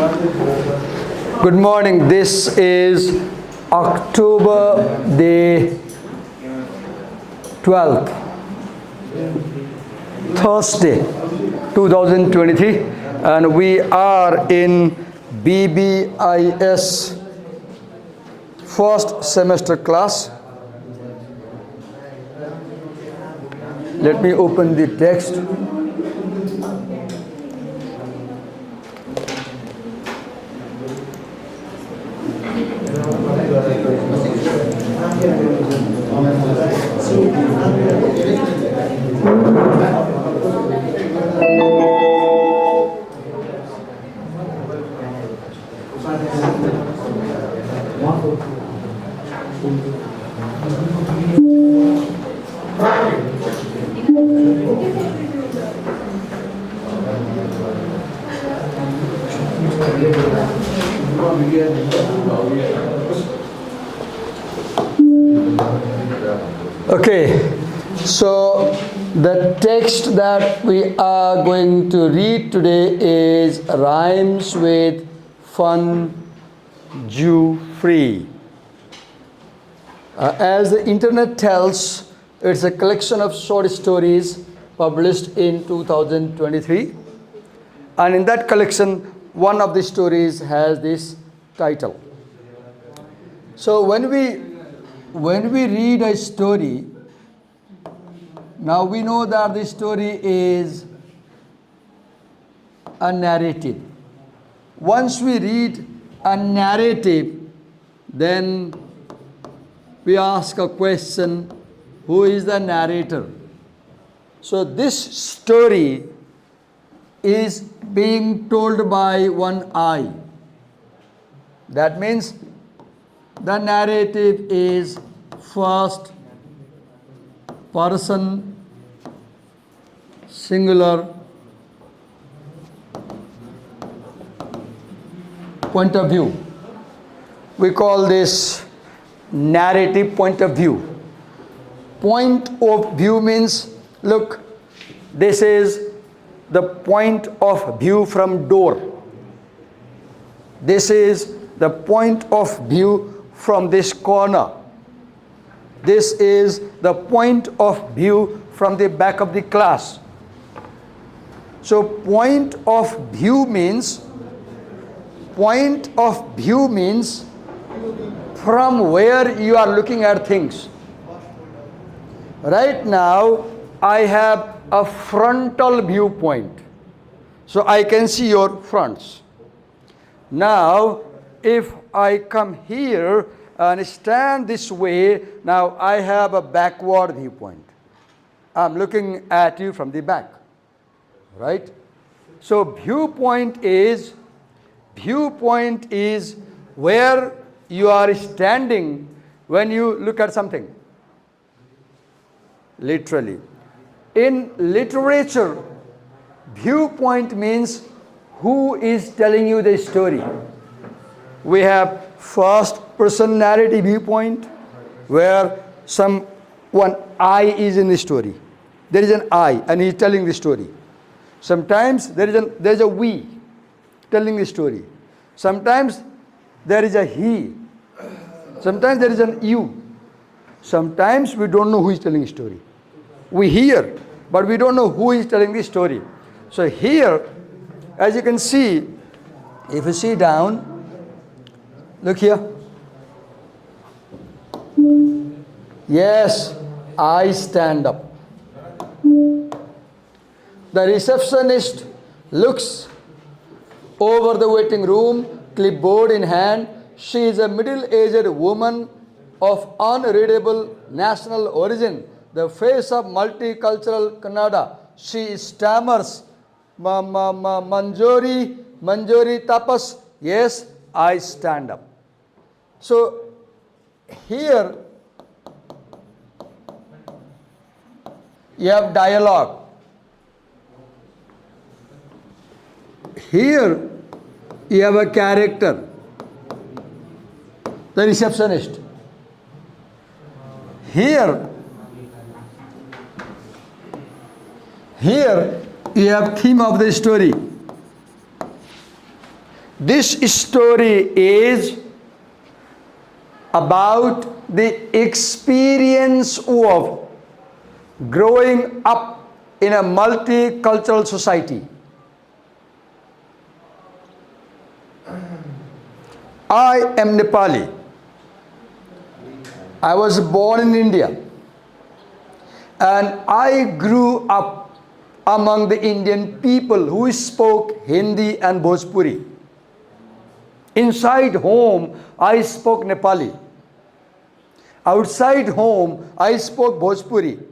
Good morning. This is October the 12th, Thursday, 2023, and we are in BBIS first semester class. Let me open the text. Okay, so the text that we are going to read today is Rhymes with Fun, Jew Free. As the internet tells, it's a collection of short stories published in 2023. And in that collection, one of the stories has this title. So when we read a story, now we know that the story is a narrative. Once we read a narrative, then we ask a question, who is the narrator? So this story is being told by one I. That means the narrative is first person singular point of view. We call this narrative point of view. Point of view means, look, this is the point of view from door. This is the point of view from this corner. This is the point of view from the back of the class. So point of view means from where you are looking at things. Right now, I have a frontal viewpoint. So I can see your fronts. Now, if I come here and stand this way, now I have a backward viewpoint. I'm looking at you from the back, right? So viewpoint is where you are standing when you look at something. Literally. In literature, viewpoint means who is telling you the story. We have first person narrative viewpoint, where one I is in the story. There is an I and he is telling the story. Sometimes there is a we telling the story. Sometimes there is a he. Sometimes there is an you. Sometimes we don't know who is telling the story. We hear, but we don't know who is telling the story. So here, as you can see, if you see down, look here. Yes, I stand up. The receptionist looks over the waiting room, clipboard in hand. She is a middle-aged woman of unreadable national origin, the face of multicultural Canada. She stammers, Manjushree Thapa. Yes, I stand up. So here you have dialogue. Here you have a character, the receptionist. Here you have theme of the story. This story is about the experience of growing up in a multicultural society. I am Nepali. I was born in India, and I grew up among the Indian people who spoke Hindi and Bhojpuri. Inside home, I spoke Nepali. Outside home, I spoke Bhojpuri.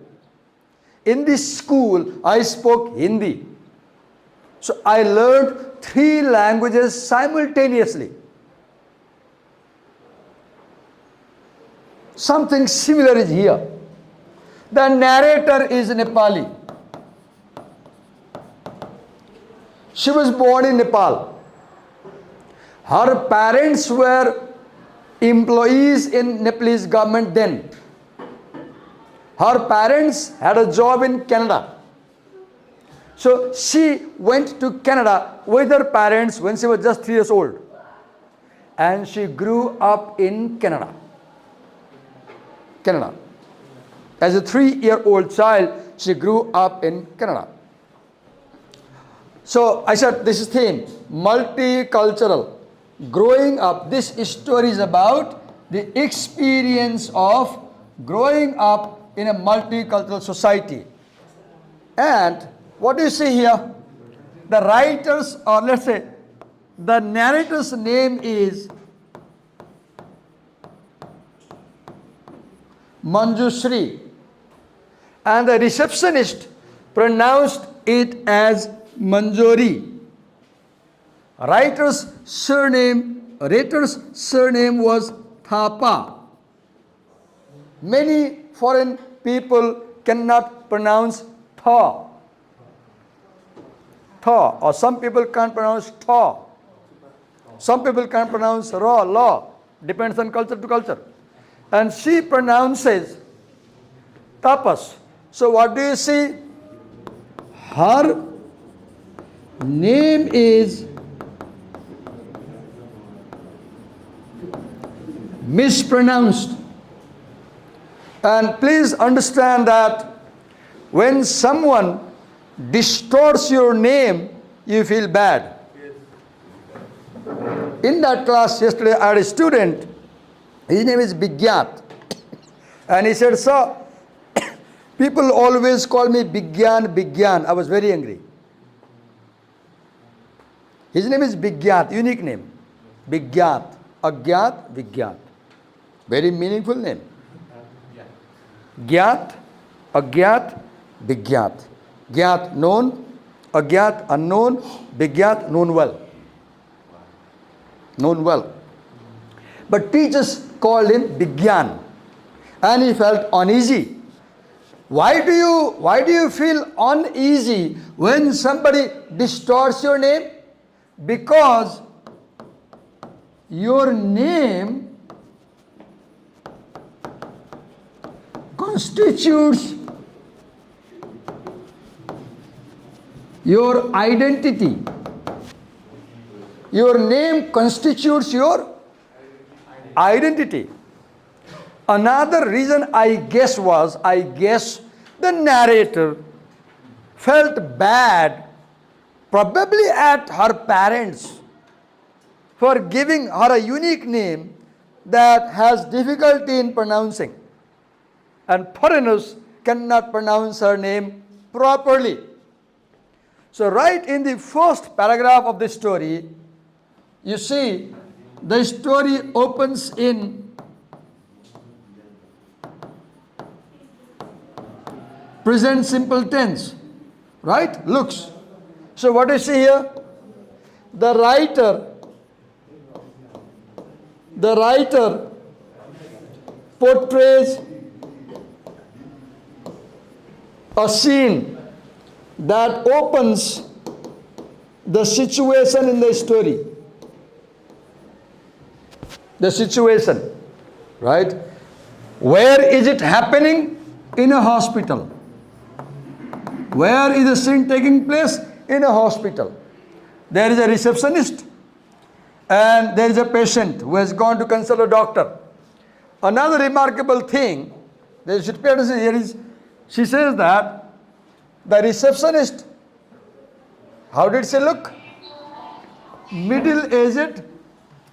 In this school, I spoke Hindi. So I learned 3 languages simultaneously. Something similar is here. The narrator is Nepali. She was born in Nepal. Her parents were employees in Nepalese government then. Her parents had a job in Canada. So she went to Canada with her parents when she was just 3 years old. And she grew up in Canada. As a 3-year-old child, she grew up in Canada. So I said, this is theme, multicultural. Growing up, this story is about the experience of growing up in a multicultural society. And what do you see here? The writer's, or let's say, the narrator's name is Manjushree, and the receptionist pronounced it as Manjori. Rhetor's surname was Thapa. Many foreign people cannot pronounce Tha, or some people can't pronounce Tha. Some people can't pronounce Ra, La. Depends on culture to culture. And she pronounces Tapas. So what do you see? Her name is mispronounced. And please understand that when someone distorts your name, you feel bad. In that class yesterday, I had a student. His name is Bigyat. And he said, sir, people always call me Bigyan. I was very angry. His name is Bigyat, unique name. Bigyat. Agyat, Bigyat. Very meaningful name. Gyat, Agyat, Bigyat. Gyat, known. Agyat, unknown. Bigyat, known well. Known well. But teachers called him Bigyan, and he felt uneasy. Why do you feel uneasy when somebody distorts your name? Because your name constitutes your identity. Your name constitutes your identity. Another reason I guess the narrator felt bad, probably at her parents, for giving her a unique name that has difficulty in pronouncing. And foreigners cannot pronounce her name properly. So right in the first paragraph of the story, you see the story opens in present simple tense, right? Looks. So what do you see here? The writer portrays a scene that opens the situation in the story. The situation, right? Where is it happening? In a hospital. Where is the scene taking place? In a hospital. There is a receptionist, And there is a patient who has gone to consult a doctor. Another remarkable thing that you should pay attention here is, she says that the receptionist, how did she look? Middle-aged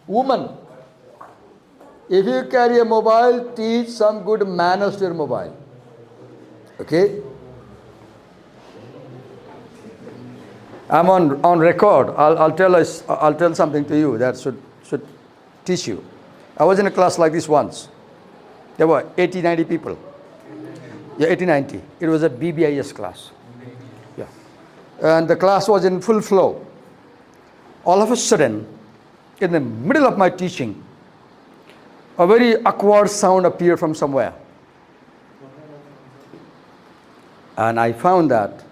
woman. If you carry a mobile, teach some good manners to your mobile. Okay? I'm on record. I'll tell something to you that should teach you. I was in a class like this once. There were 80, 90 people. Yeah, 80, 90. It was a BBIS class. Yeah. And the class was in full flow. All of a sudden, in the middle of my teaching, a very awkward sound appeared from somewhere. And I found that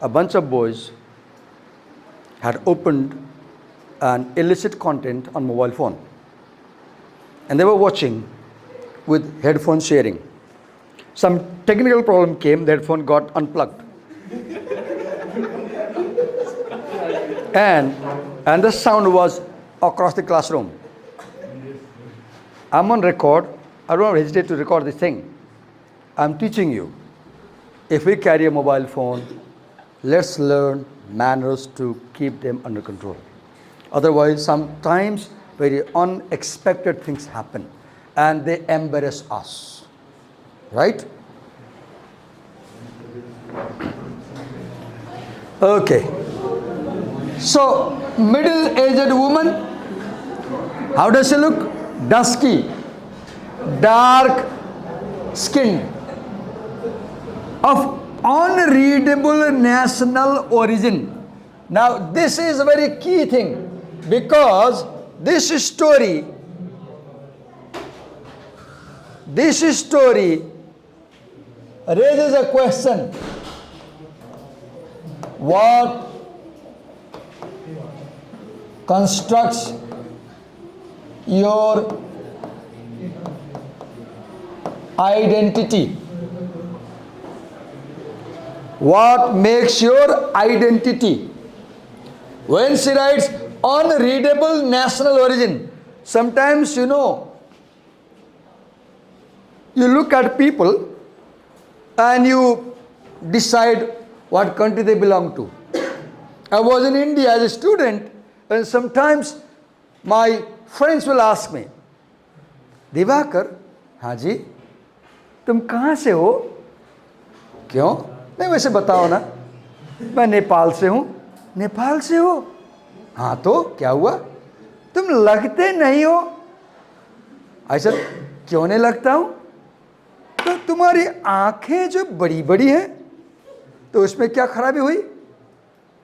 a bunch of boys had opened an illicit content on mobile phone. And they were watching with headphone sharing. Some technical problem came, the headphone got unplugged. and the sound was across the classroom. I'm on record. I don't hesitate to record this thing. I'm teaching you. If we carry a mobile phone, let's learn manners to keep them under control. Otherwise, sometimes very unexpected things happen and they embarrass us. Right? Okay. So, middle-aged woman, how does she look? Dusky, dark skinned, of unreadable national origin. Now, this is a very key thing because this story raises a question. What constructs your identity? What makes your identity? When she writes unreadable national origin, sometimes you look at people and you decide what country they belong to. I was in India as a student, and sometimes my friends will ask me, Diwakar, हाँ जी, तुम कहाँ से हो? क्यों? नहीं, वैसे बताओ ना. मैं नेपाल से हूँ. नेपाल से हो? हाँ तो क्या हुआ? तुम लगते नहीं हो. I said, क्यों नहीं लगता हूँ? तो तुम्हारी आंखें जो बड़ी बड़ी हैं, तो उसमें क्या खराबी हुई?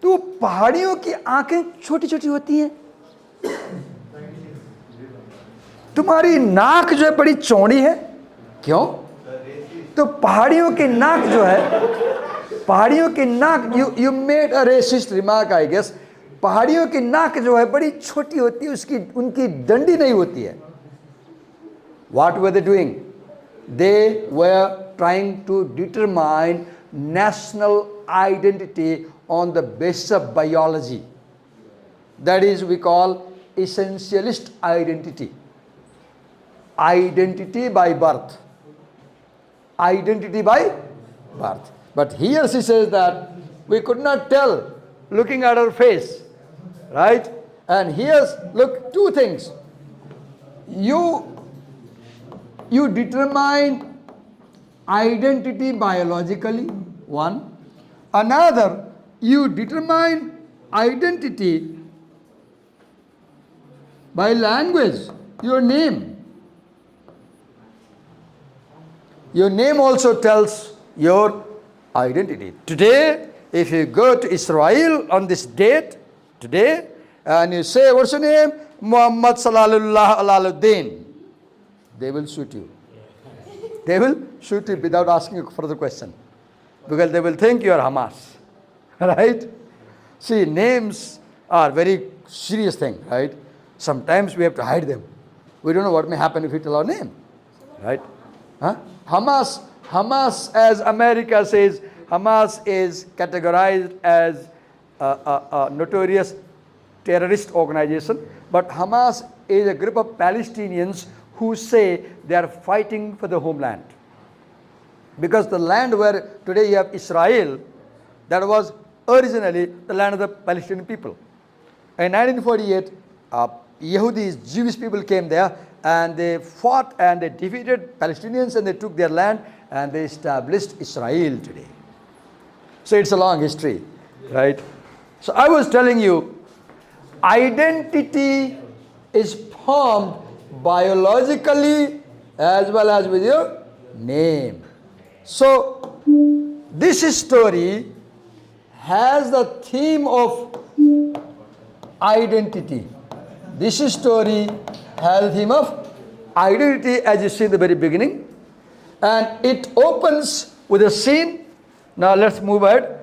तो पहाड़ियों की आंखें छोटी छोटी होती हैं. तुम्हारी नाक जो है बड़ी चौड़ी है. क्यों? तो पहाड़ियों की नाक जो है, पहाड़ियों की नाक, you made a racist remark I guess. पहाड़ियों की नाक जो है बड़ी छोटी होती है, उसकी उनकी डंडी नहीं होती है. What were they doing? They were trying to determine national identity on the basis of biology. That is, we call essentialist identity. Identity by birth. Identity by birth. But here she says that we could not tell looking at her face. Right? And here's, look, two things. You determine identity biologically, one. Another, you determine identity by language, your name. Your name also tells your identity. Today, if you go to Israel on this date, today, and you say, what's your name? Muhammad Salalullah Alaluddin. They will shoot you. They will shoot you without asking a further question. Because they will think you are Hamas. Right? See, names are very serious thing, right? Sometimes we have to hide them. We don't know what may happen if we tell our name. Right? Huh? Hamas, as America says, Hamas is categorized as a notorious terrorist organization, but Hamas is a group of Palestinians who say they are fighting for the homeland. Because the land where today you have Israel, that was originally the land of the Palestinian people. In 1948, Yehudis, Jewish people came there and they fought and they defeated Palestinians and they took their land and they established Israel today. So it's a long history, right? So I was telling you, identity is formed biologically as well as with your name. So this story has the theme of identity. This story has the theme of identity, as you see in the very beginning. And it opens with a scene. Now let's move ahead.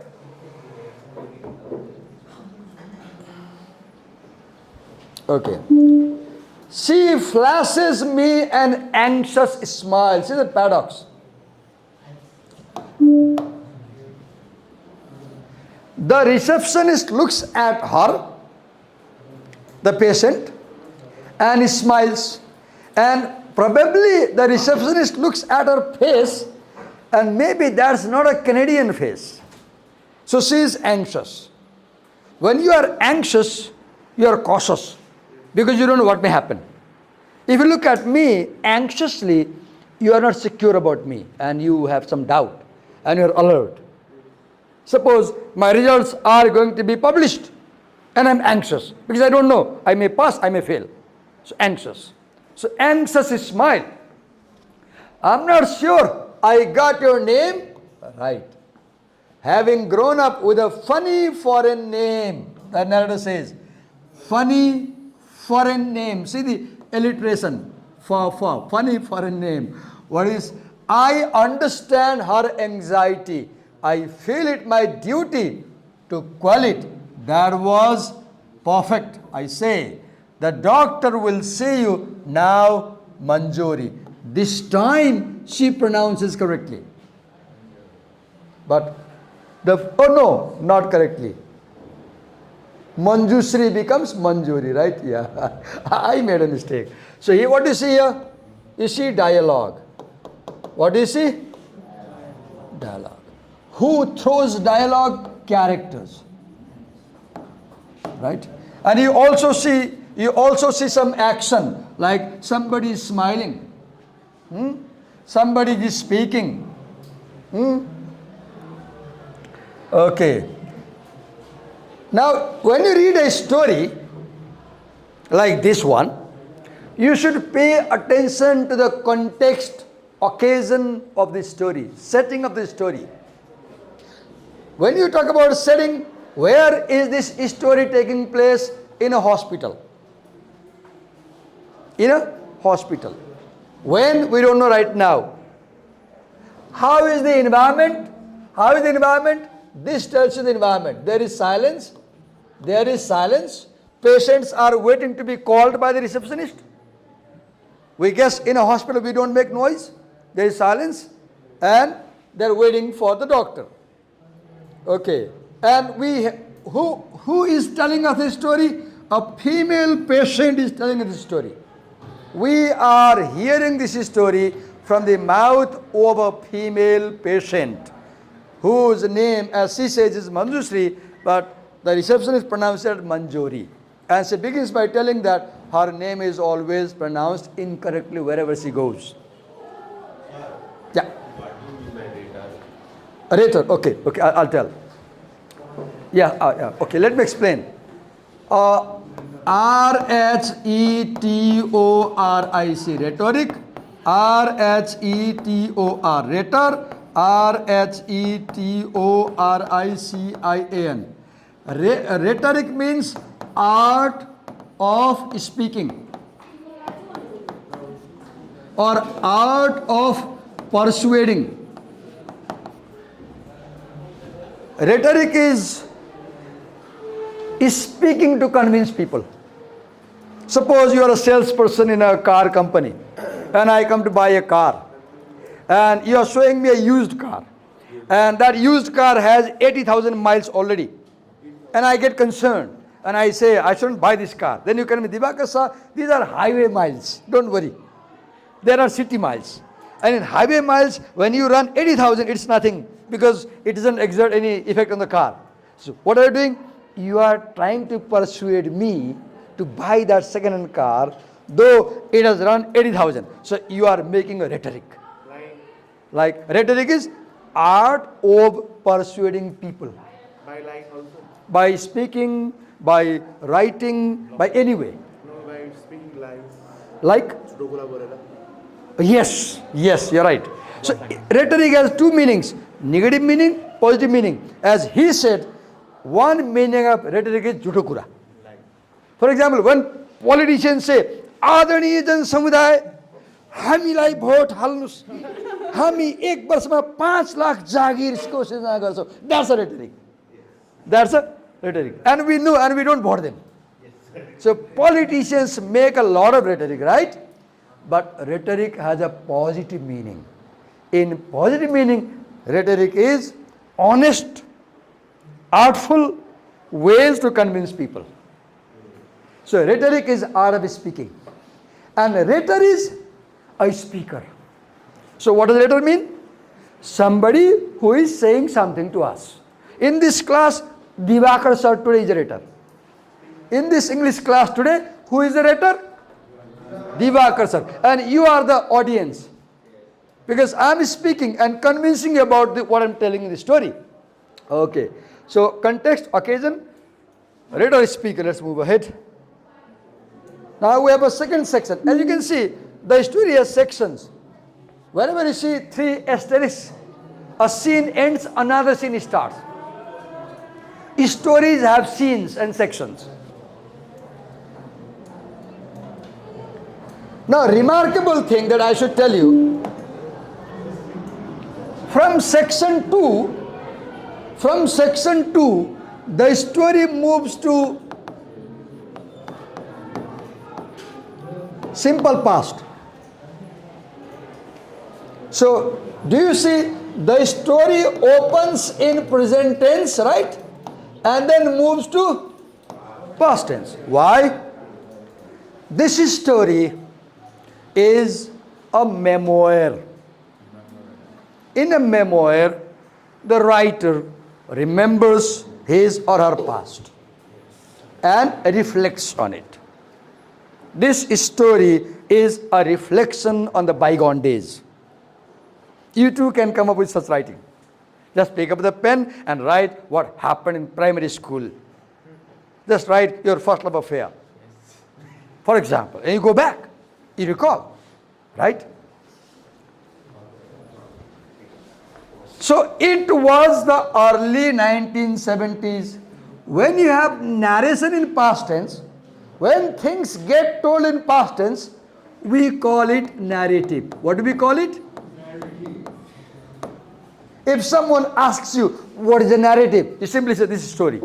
Okay. She flashes me an anxious smile. See the paradox. The receptionist looks at her, the patient, and he smiles. And probably the receptionist looks at her face, and maybe that's not a Canadian face. So she is anxious. When you are anxious, you are cautious because you don't know what may happen. If you look at me anxiously, you are not secure about me and you have some doubt and you are alert. Suppose my results are going to be published and I'm anxious because I don't know. I may pass, I may fail. So anxious. So anxious is smile. I'm not sure I got your name right. Having grown up with a funny foreign name, the narrator says, funny foreign name. See the alliteration for funny foreign name. What is? I understand her anxiety. I feel it my duty to quell it. That was perfect. I say, the doctor will see you now, Manjushree. This time she pronounces correctly. But no, not correctly. Manjushree becomes Manjushree, right? Yeah, I made a mistake. So here, what do you see here? You see dialogue. What do you see? Dialogue. Who throws dialogue? Characters. Right? And you also see some action, like somebody is smiling. Somebody is speaking. Okay. Now, when you read a story like this one, you should pay attention to the context, occasion of the story, setting of the story. When you talk about setting, where is this story taking place? In a hospital. In a hospital. When? We don't know right now. How is the environment? How is the environment? This tells you the environment. There is silence. There is silence. Patients are waiting to be called by the receptionist. We guess in a hospital we don't make noise. There is silence. And they're waiting for the doctor. Okay. And who is telling us this story? A female patient is telling us this story. We are hearing this story from the mouth of a female patient whose name, as she says, is Manjushree, but the receptionist pronounced it Manjushree. And she begins by telling that her name is always pronounced incorrectly wherever she goes. Yeah. What do you mean by rhetor? Rhetor. Okay, I'll tell. Yeah, okay, let me explain. R-H-E-T-O-R-I-C, rhetoric. R-H-E-T-O-R, rhetor. R-H-E-T-O-R-I-C-I-A-N. Rhetoric means art of speaking or art of persuading. Rhetoric is speaking to convince people. Suppose you are a salesperson in a car company and I come to buy a car and you are showing me a used car and that used car has 80,000 miles already and I get concerned and I say I shouldn't buy this car. Then you can be Divakar sir, these are highway miles. Don't worry. There are city miles. And in highway miles, when you run 80,000, it's nothing because it doesn't exert any effect on the car. So what are you doing? You are trying to persuade me to buy that second-hand car, though it has run 80,000. So you are making a rhetoric. Like rhetoric is art of persuading people. By lying also. By speaking, by writing, by any way. No, by speaking lies. Like? Yes, you're right. So rhetoric has two meanings, negative meaning, positive meaning. As he said, one meaning of rhetoric is jhutokura. For example, when politicians say, आदरणीय जन समुदाय हामीलाई vote हाल्नुस् हामी एक वर्षमा 5 लाख जागिर घोषणा गर्छौं. That's a rhetoric. That's a rhetoric. And we know and we don't vote them. So politicians make a lot of rhetoric, right? But rhetoric has a positive meaning. In positive meaning, rhetoric is honest, artful ways to convince people. So rhetoric is art of speaking. And a rhetor is a speaker. So what does rhetor mean? Somebody who is saying something to us. In this class, Divakar sir today is a rhetor. In this English class today, who is the rhetor? Divakar sir. And you are the audience. Because I am speaking and convincing you about what I am telling in the story. Okay. So context, occasion, rhetor, speaker. Let's move ahead. Now we have a second section. As you can see, the story has sections. Whenever you see 3 asterisks, a scene ends, another scene starts. Stories have scenes and sections. Now, remarkable thing that I should tell you, from section 2, the story moves to simple past. So, do you see the story opens in present tense, right? And then moves to past tense. Why? This story is a memoir. In a memoir, the writer remembers his or her past and reflects on it. This story is a reflection on the bygone days. You too can come up with such writing. Just pick up the pen and write what happened in primary school. Just write your first love affair. For example, and you go back, you recall, right? So it was the early 1970s. When you have narration in past tense, when things get told in past tense, we call it narrative. What do we call it? Narrative. If someone asks you, what is a narrative? You simply say, this is story.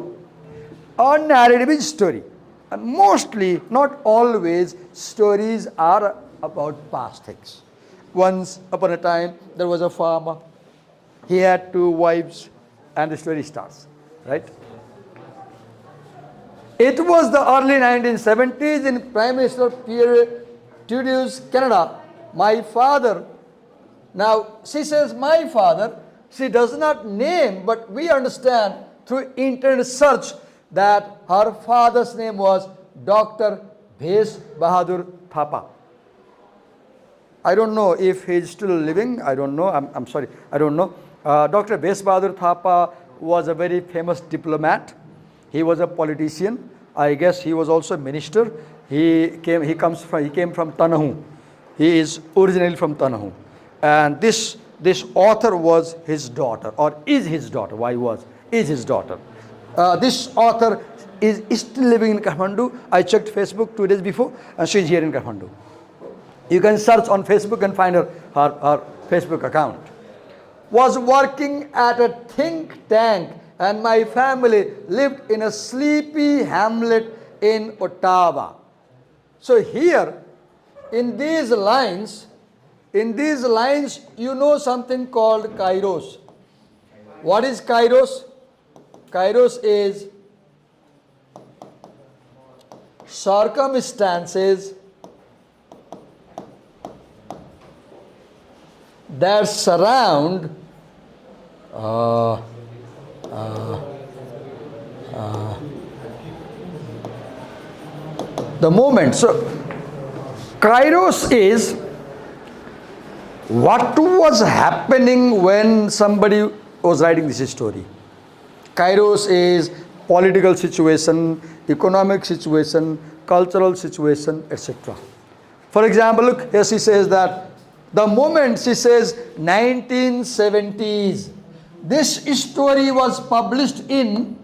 A narrative is story. And mostly, not always, stories are about past things. Once upon a time, there was a farmer. He had 2 wives, and the story starts, right? It was the early 1970s in Prime Minister Pierre Trudeau's Canada. My father, now she says my father, she does not name, but we understand through internet search that her father's name was Dr. Bhes Bahadur Thapa. I don't know if he is still living. I don't know. I'm sorry. I don't know. Dr. Bhes Bahadur Thapa was a very famous diplomat. He was a politician. I guess he was also a minister. He came from Tanahu. He is originally from Tanahu. And this author was his daughter, or is his daughter. Why was? Is his daughter. This author is still living in Kathmandu. I checked Facebook 2 days before, and she is here in Kathmandu. You can search on Facebook and find her Facebook account. Was working at a think tank, and my family lived in a sleepy hamlet in Ottawa. So here, in these lines, you know something called Kairos. What is Kairos? Kairos is circumstances that surround the moment. So, Kairos is what was happening when somebody was writing this story. Kairos is political situation, economic situation, cultural situation, etc. For example, look, here she says that the moment, she says 1970s, this story was published in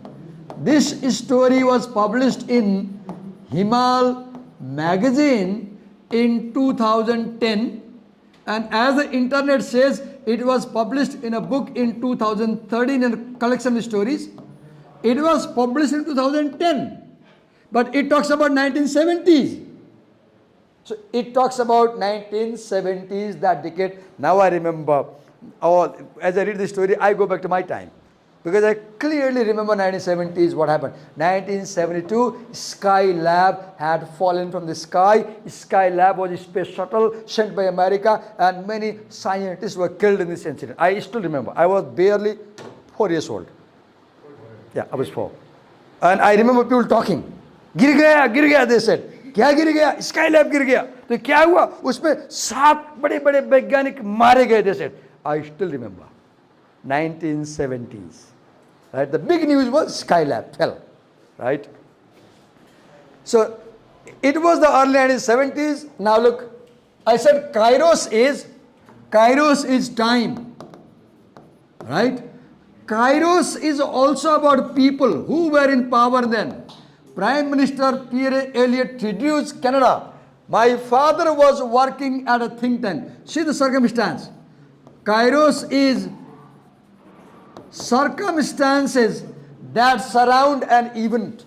Himal magazine in 2010, and as the internet says, it was published in a book in 2013 in a collection of stories. It was published in 2010, but it talks about 1970s. So it talks about 1970s, that decade. Now I remember, as I read the story, I go back to my time. Because I clearly remember 1970s, what happened. 1972, Skylab had fallen from the sky. Skylab was a space shuttle sent by America, and many scientists were killed in this incident. I still remember. I was barely 4 years old. Yeah, I was 4. And I remember people talking. गिर गया, they said. क्या गिर गया? Skylab गिर गया. तो क्या हुआ? उसमें 7 बड़े-बड़े वैज्ञानिक मारे गए, they said. I still remember. 1970s. Right? The big news was Skylab fell. Right? So it was the early 1970s. Now look, I said Kairos is time. Right? Kairos is also about people who were in power then. Prime Minister Pierre Elliott reduced Canada. My father was working at a think tank. See the circumstance. Kairos is circumstances that surround an event.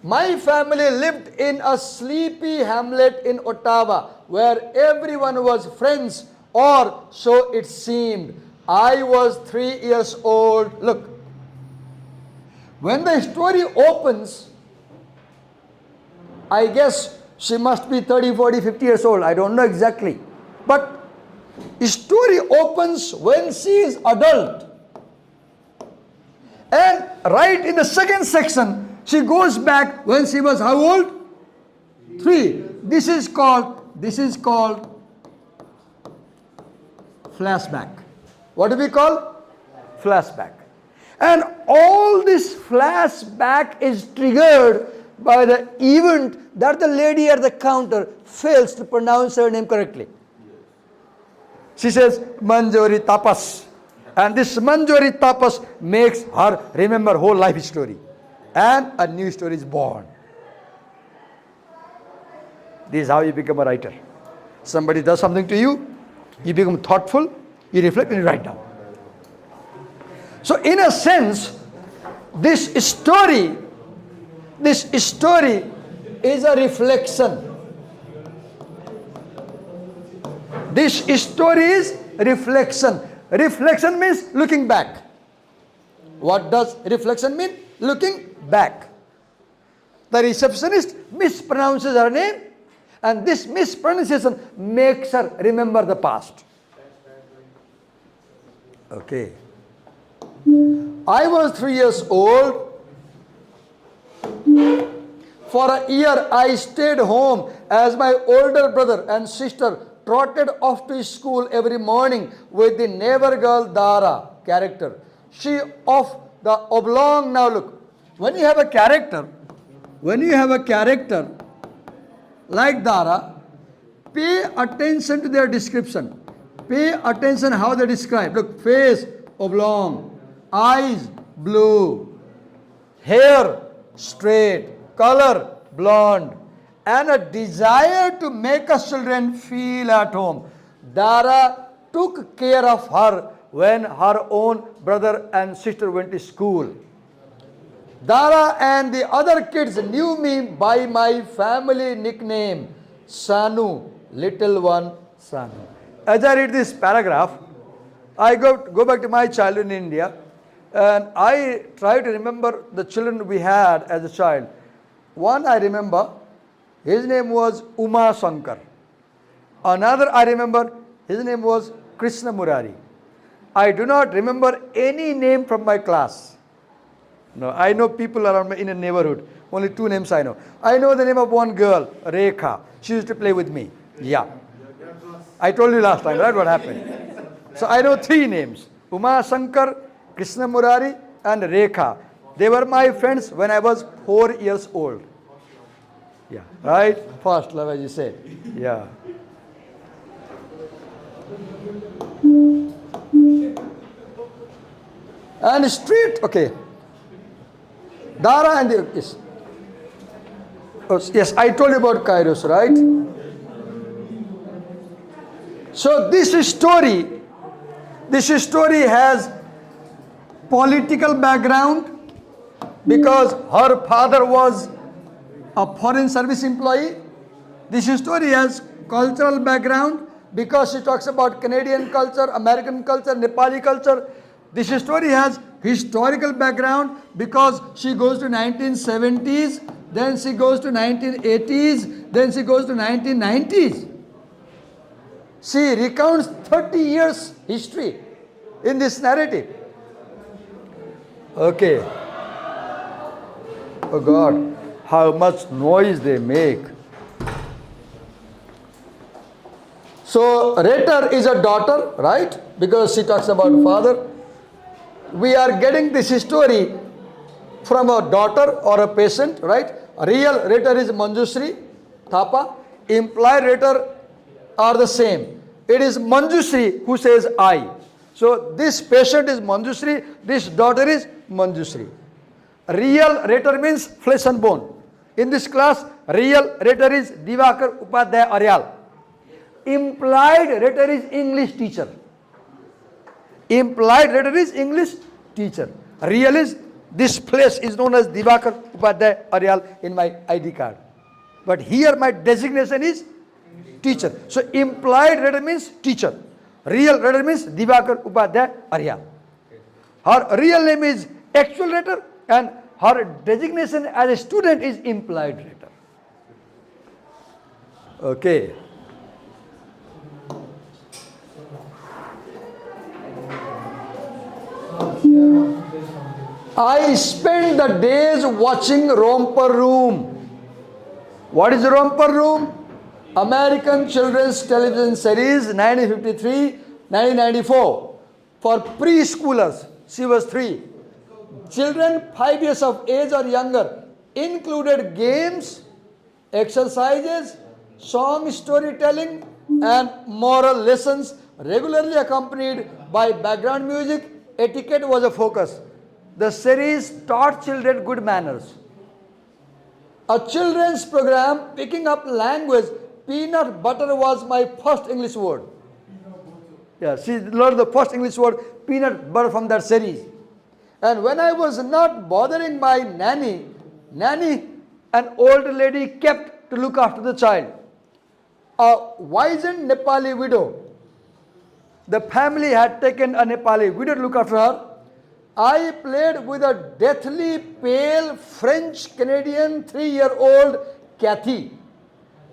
My family lived in a sleepy hamlet in Ottawa where everyone was friends, or so it seemed. I was 3 years old. Look, when the story opens, I guess she must be 30, 40, 50 years old. I don't know exactly. But story opens when she is adult. And right in the second section, she goes back when she was how old? 3. This is called flashback. What do we call? Flashback. And all this flashback is triggered by the event that the lady at the counter fails to pronounce her name correctly. She says Manjushree Thapa. And this Manjushree Thapa makes her remember whole life story. And a new story is born. This is how you become a writer. Somebody does something to you, you become thoughtful, you reflect and you write down. So in a sense, this story is a reflection. This story is reflection. Reflection means looking back. What does reflection mean? Looking back. The receptionist mispronounces her name, and this mispronunciation makes her remember the past. Okay. I was 3 years old. For a year I stayed home as my older brother and sister trotted off to school every morning with the neighbor girl Dara character. She of the oblong. Now look, when you have a character like Dara, pay attention to their description. Pay attention how they describe. Look, face oblong, eyes blue, hair straight, color blonde, and a desire to make us children feel at home. Dara took care of her when her own brother and sister went to school. Dara and the other kids knew me by my family nickname, Sanu, little one Sanu. As I read this paragraph, I go back to my childhood in India, and I try to remember the children we had as a child. One I remember, his name was Uma Shankar. Another I remember, his name was Krishna Murari. I do not remember any name from my class. No, I know people around me in a neighborhood. Only two names I know. I know the name of one girl, Rekha. She used to play with me. Yeah. I told you last time, right, what happened. So I know three names. Uma Shankar, Krishna Murari and Rekha. They were my friends when I was 4 years old. Yeah, right? First love, as you said. Yeah. And street, okay. Dara and the, yes. Oh, yes, I told you about Kairos, right? So this story has political background because her father was a foreign service employee. This story has cultural background because she talks about Canadian culture, American culture, Nepali culture. This story has historical background because she goes to 1970s, then she goes to 1980s, then she goes to 1990s. She recounts 30 years history in this narrative. Okay. Oh God, how much noise they make. So rhetor is a daughter, right? Because she talks about father. We are getting this story from a daughter or a patient, right? A real rhetor is Manjushree Thapa. Implied rhetor are the same. It is Manjushree who says I. So this patient is Manjushree, this daughter is Manjushree. Real rhetor means flesh and bone. In this class, real rhetor is Divakar Upadhyay Aryal. Implied rhetor is English teacher. Implied rhetor is English teacher. Real is, this place is known as Divakar Upadhyay Aryal in my ID card. But here my designation is teacher. So implied rhetor means teacher. Real rhetor means Divakar Upadhyay Aryal. Her real name is actual rhetor and her designation as a student is implied rhetor. Okay. I spend the days watching Romper Room. What is Romper Room? American Children's Television Series 1953-1994 for preschoolers. She was 3. Children 5 years of age or younger included games, exercises, song storytelling and moral lessons regularly accompanied by background music. Etiquette was a focus. The series taught children good manners. A children's program picking up language. Peanut butter was my first English word. Yeah, she learned the first English word peanut butter from that series. And when I was not bothering my nanny, an old lady kept to look after the child. A wizened Nepali widow. The family had taken a Nepali widow to look after her. I played with a deathly pale French-Canadian 3-year-old Kathy.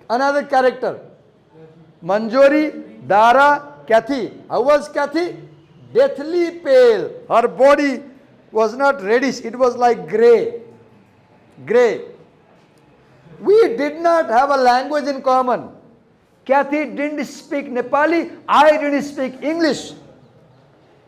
Another character. Manjori, Dara, Kathy. How was Kathy? Deathly pale. Her body was not reddish. It was like grey. Grey. We did not have a language in common. Kathy didn't speak Nepali. I didn't speak English.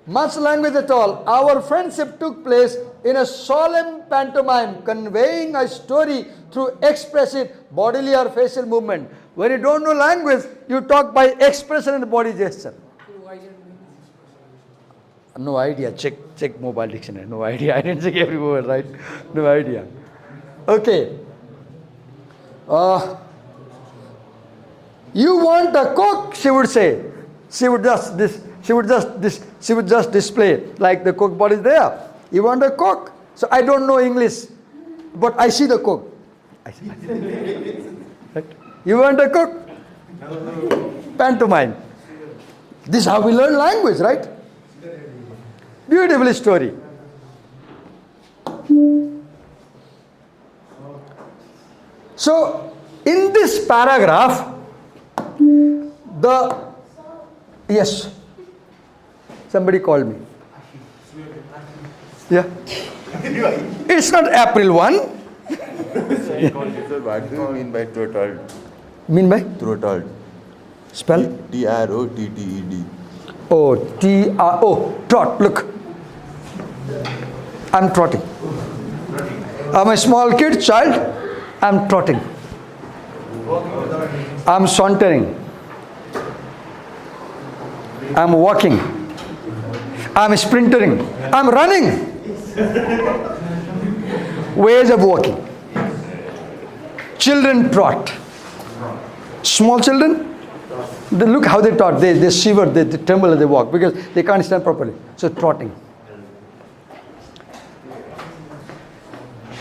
Much language at all. Our friendship took place in a solemn pantomime, conveying a story through expressive bodily or facial movement. When you don't know language, you talk by expression and body gesture. No idea. Check mobile dictionary. No idea. I didn't check every word, right? No idea. Okay. You want a Coke? She would say. She would just display like the Coke bottle is there. You want a Coke? So I don't know English, but I see the Coke. Right? You want a Coke? Pantomime. This is how we learn language, right? Beautiful story. So, in this paragraph, yes, somebody called me. Yeah. It's not April 1. What do you mean by throttled? Mean by? Throttled. Spell? TROTTED. Trot. Look. I'm trotting. I'm a small kid, child. I'm trotting. I'm sauntering. I'm walking. I'm sprintering. I'm running. Ways of walking. Children trot. Small children, they look how they trot. They shiver, they tremble as they walk because they can't stand properly. So trotting.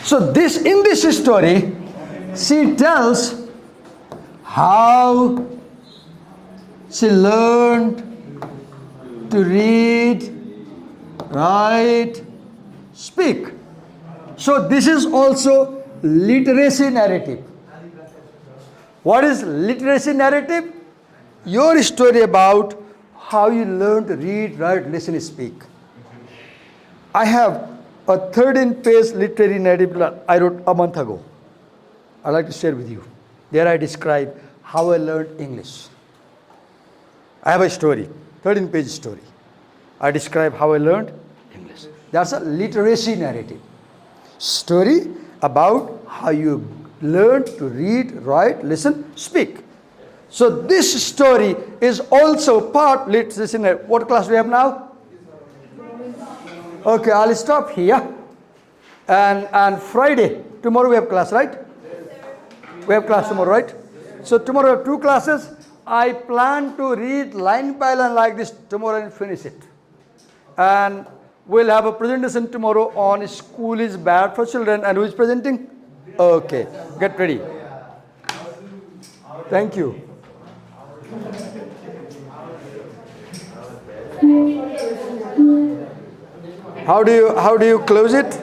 So in this story, she tells how she learned to read, write, speak. So this is also literacy narrative. What is literacy narrative? Your story about how you learn to read, write, listen, speak. I have a 13-page literary narrative that I wrote a month ago. I'd like to share with you. There I describe how I learned English. I have a story, 13-page story. I describe how I learned English. That's a literacy narrative. Story about how you learn to read, write, listen, speak. So this story is also part literacy narrative. What class do we have now? Okay, I'll stop here. And Friday, tomorrow we have class, right? We have class tomorrow, right? So tomorrow we have 2 classes. I plan to read line by line like this tomorrow and finish it. And we'll have a presentation tomorrow on school is bad for children. And who is presenting? Okay, get ready. Thank you. How do you close it?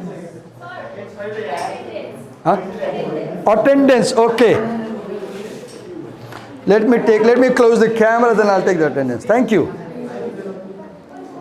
Huh? Attendance. Okay. Let me close the camera, then I'll take the attendance. Thank you.